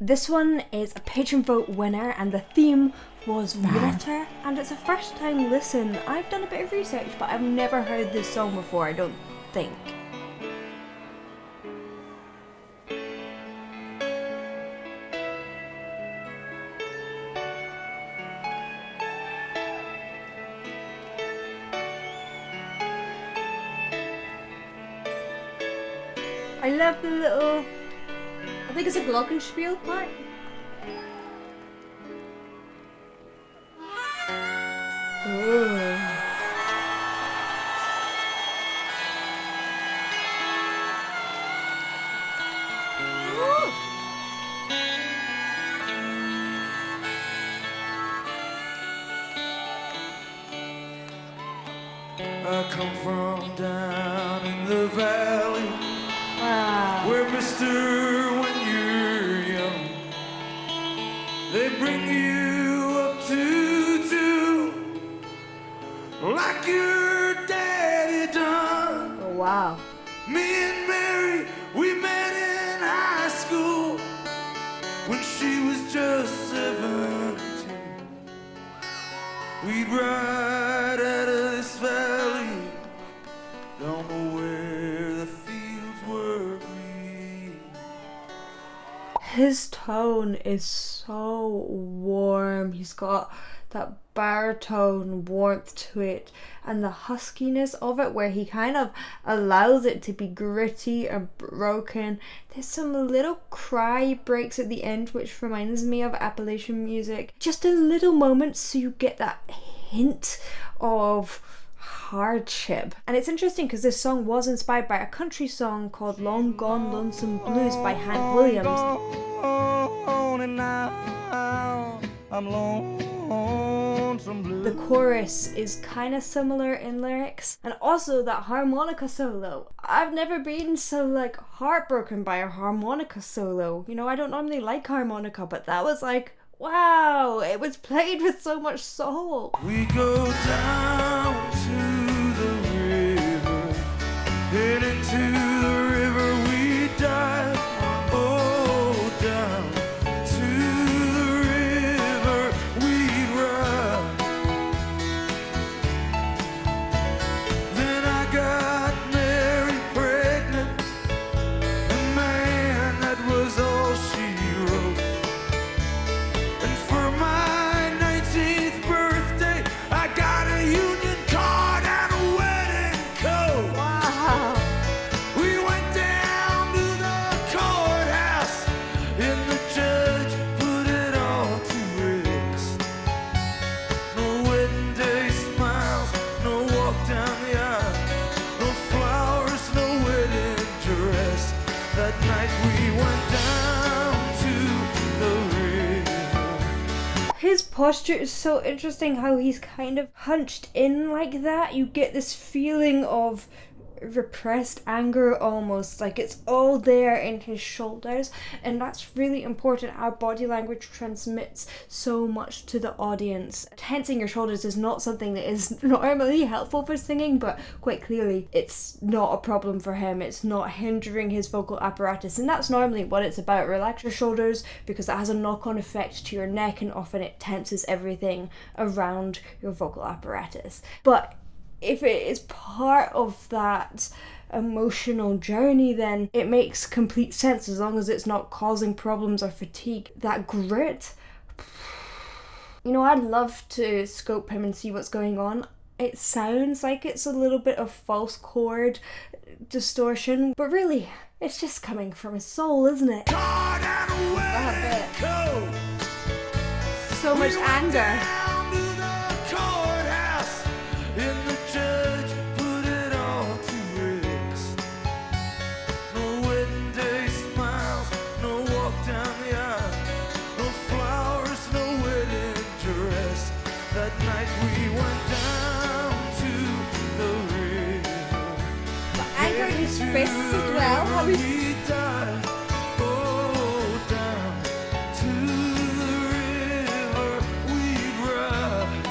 This one is a patron vote winner and the theme was Ritter, and it's a first time listen. I've done a bit of research, but I've never heard this song before, I don't think. I love the little, I think it's a glockenspiel part. Ooh. I come from down in the valley. Wow. Where mister, when you're young, they bring you up to do like your daddy done. Oh, wow. Me and Mary, we met in high school when she was just 17. We'd ride out of this valley, don't know where the fields were green. His tone is so warm. He's got that baritone warmth to it and the huskiness of it where he kind of allows it to be gritty and broken. There's some little cry breaks at the end which reminds me of Appalachian music. Just a little moment so you get that hint of hardship. And it's interesting because this song was inspired by a country song called Long Gone Lonesome Blues by Hank Williams. And now I'm lonesome blue. The chorus is kind of similar in lyrics, and also that harmonica solo. I've never been so like heartbroken by a harmonica solo. You know, I don't normally like harmonica, but that was like, wow, it was played with so much soul. We go down to the river, head into the river we dive. Oh, down to the river we ride. Then I got Mary pregnant, and man, that was all she wrote. And for my 19th birthday, I got a union card and a wedding coat. Wow. We went down to the courthouse, and the judge put it all to rest. No wedding day smiles, no walk down the aisle, no flowers, no wedding dress. That night we went down to the river. His posture is so interesting, how he's kind of hunched in like that. You get this feeling of repressed anger almost, like it's all there in his shoulders, and that's really important. Our body language transmits so much to the audience. Tensing your shoulders is not something that is normally helpful for singing, but quite clearly it's not a problem for him. It's not hindering his vocal apparatus, and that's normally what it's about. Relax your shoulders because that has a knock-on effect to your neck, and often it tenses everything around your vocal apparatus. But if it is part of that emotional journey, then it makes complete sense as long as it's not causing problems or fatigue. That grit, you know, I'd love to scope him and see what's going on. It sounds like it's a little bit of false chord distortion, but really, it's just coming from his soul, isn't it? Card and a wedding coat. So much We went anger. down to the courthouse, and the judge put it all to rest. No wedding day smiles, no walk down the aisle, no flowers, no wedding dress. That night we went down to the river. The anger in his fists as well. How he's We dive, oh, down to the river we ride.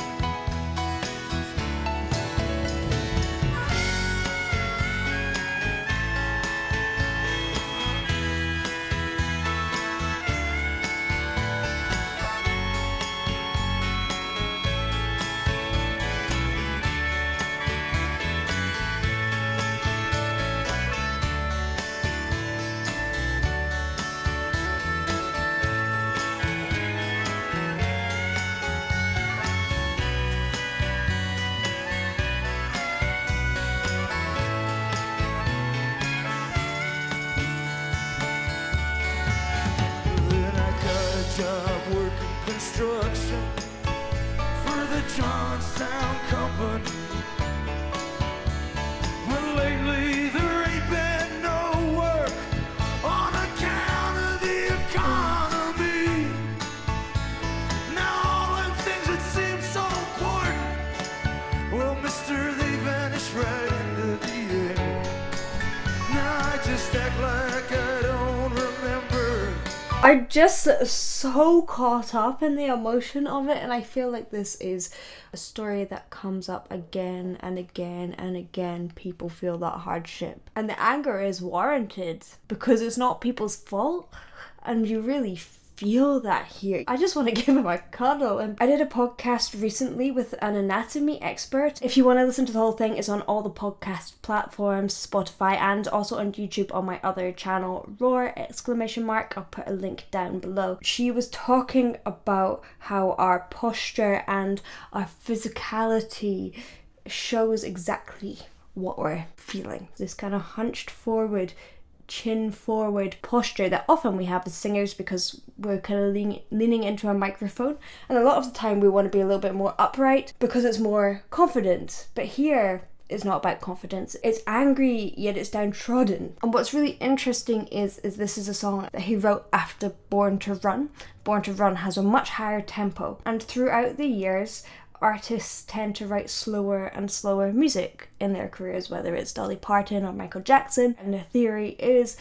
construction for the Johnstown Company. But lately there ain't been no work on account of the economy. Now all them things that seem so important, well, mister, they vanish right into the air. Now I just act like I don't remember. I'm just so caught up in the emotion of it, and I feel like this is a story that comes up again and again and again. People feel that hardship, and the anger is warranted because it's not people's fault, and you really feel that here. I just want to give him a cuddle. And I did a podcast recently with an anatomy expert. If you want to listen to the whole thing, it's on all the podcast platforms, Spotify, and also on YouTube on my other channel, Roar ! I'll put a link down below. She was talking about how our posture and our physicality shows exactly what we're feeling. This kind of hunched forward, chin forward posture that often we have as singers because we're kind of leaning into a microphone, and a lot of the time we want to be a little bit more upright because it's more confident. But here it's not about confidence, it's angry yet it's downtrodden. And what's really interesting is this is a song that he wrote after Born to Run. Born to Run has a much higher tempo, and throughout the years artists tend to write slower and slower music in their careers, whether it's Dolly Parton or Michael Jackson. And the theory is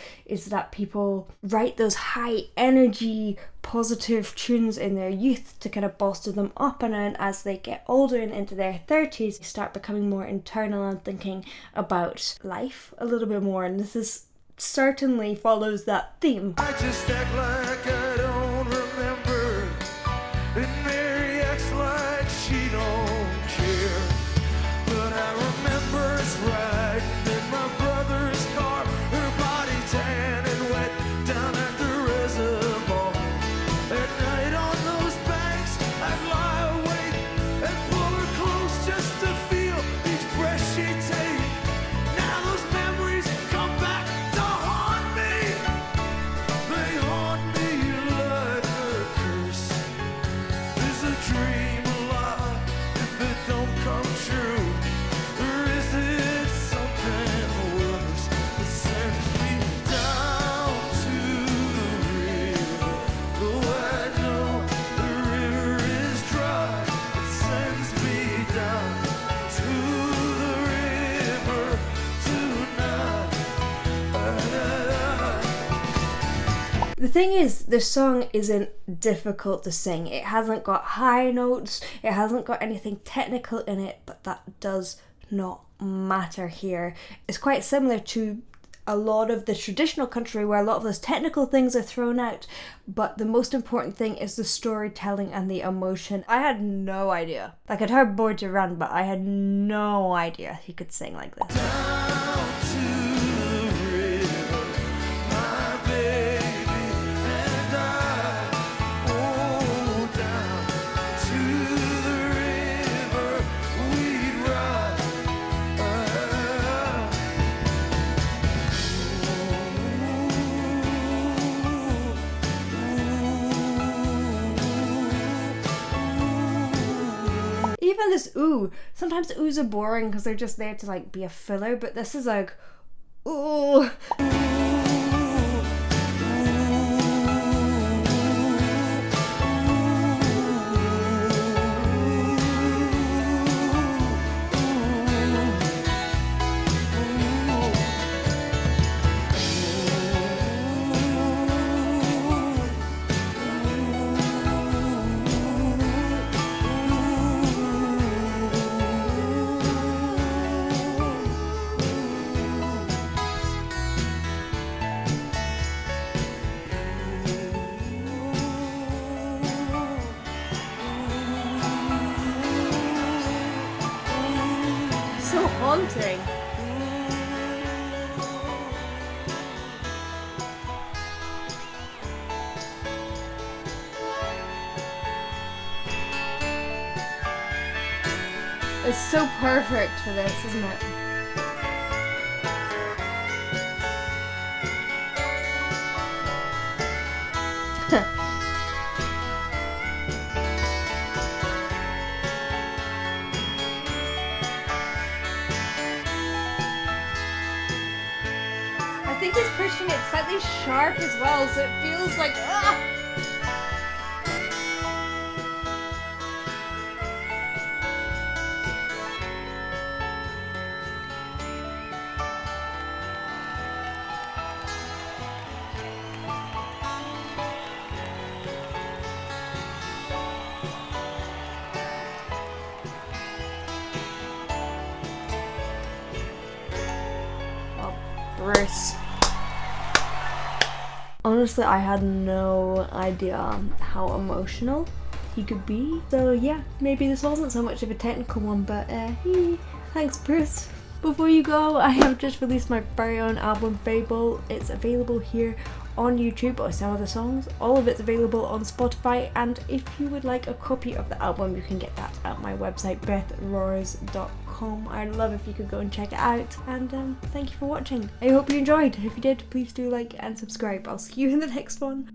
that people write those high energy, positive tunes in their youth to kind of bolster them up, and then as they get older and into their 30s, they start becoming more internal and thinking about life a little bit more. And this is certainly follows that theme. I just act like I don't remember, and Mary acts like she don't care. But I remember us riding in my brother's car, her body tan and wet down at the reservoir. At night on those banks, I'd lie awake and pull her close just to feel each breath she'd take. Now those memories come back to haunt me. They haunt me like a curse. Is a dream a lie if it don't come true? Or is it something worse that sends me down to the river? Though I know the river is dry, it sends me down to the river tonight. The thing is, the song isn't difficult to sing. It hasn't got high notes, it hasn't got anything technical in it, but that does not matter here. It's quite similar to a lot of the traditional country where a lot of those technical things are thrown out, but the most important thing is the storytelling and the emotion. I had no idea. Like, I'd heard Born to Run, but I had no idea he could sing like this. Down to the river, my baby and I. Oh, down to the river we'd ride. Even this ooh, sometimes oohs are boring because they're just there to like be a filler, but this is like ooh. So haunting. It's so perfect for this, isn't it? and it's slightly sharp as well, so it feels like Bruce. Honestly, I had no idea how emotional he could be. So yeah, maybe this wasn't so much of a technical one, but thanks Bruce. Before you go, I have just released my very own album, Fable. It's available here on YouTube, or some of the songs. All of it's available on Spotify, and if you would like a copy of the album, you can get that at my website, bethroars.com. I'd love if you could go and check it out, and thank you for watching. I hope you enjoyed. If you did, please do like and subscribe. I'll see you in the next one.